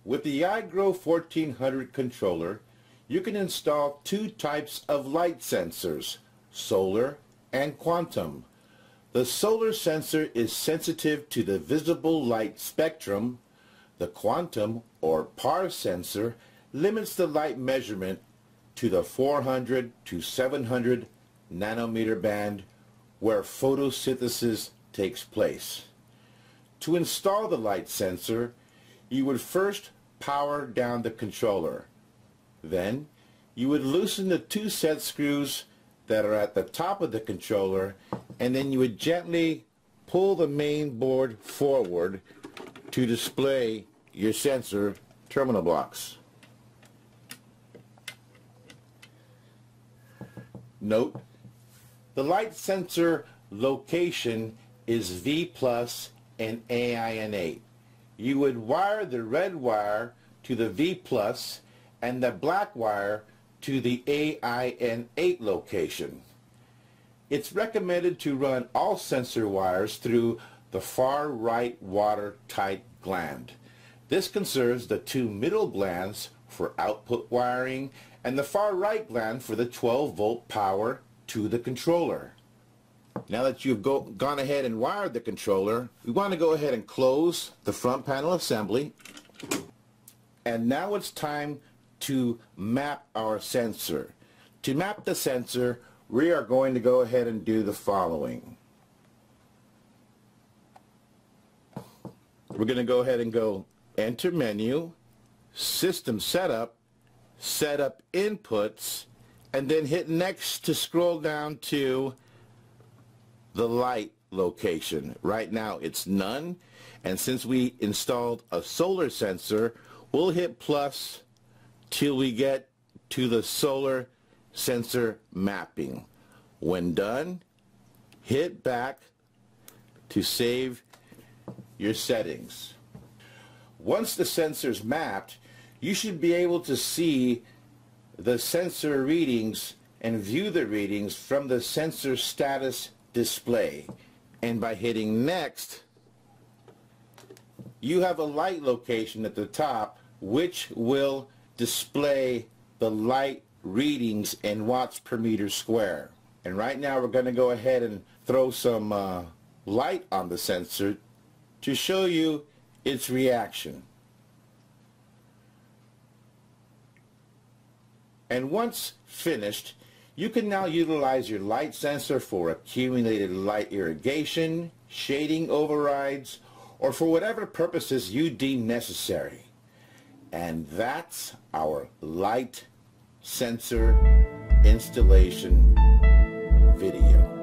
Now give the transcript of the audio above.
With the iGrow 1400 controller, you can install two types of light sensors, solar and quantum. The solar sensor is sensitive to the visible light spectrum. The quantum or PAR sensor limits the light measurement to the 400 to 700 nanometer band where photosynthesis takes place. To install the light sensor, you would first power down the controller. Then, you would loosen the two set screws that are at the top of the controller, and then you would gently pull the main board forward to display your sensor terminal blocks. Note, the light sensor location is V+ and AIN8. You would wire the red wire to the V+ and the black wire to the AIN8 location. It's recommended to run all sensor wires through the far right watertight gland. This conserves the two middle glands for output wiring and the far right gland for the 12-volt power to the controller. Now that you've gone ahead and wired the controller, we want to go ahead and close the front panel assembly. And now it's time to map our sensor. To map the sensor, we are going to go ahead and do the following. We're going to go ahead and go Enter Menu, System Setup, Setup Inputs, and then hit Next to scroll down to the light location. Right now it's none, and since we installed a solar sensor, we'll hit plus till we get to the solar sensor mapping. When done, hit back to save your settings. Once the sensor's mapped, you should be able to see the sensor readings and view the readings from the sensor status display. And by hitting next, you have a light location at the top which will display the light readings in watts per meter square. And right now we're going to go ahead and throw some light on the sensor to show you its reaction. And once finished, you can now utilize your light sensor for accumulated light irrigation, shading overrides, or for whatever purposes you deem necessary. And that's our light sensor installation video.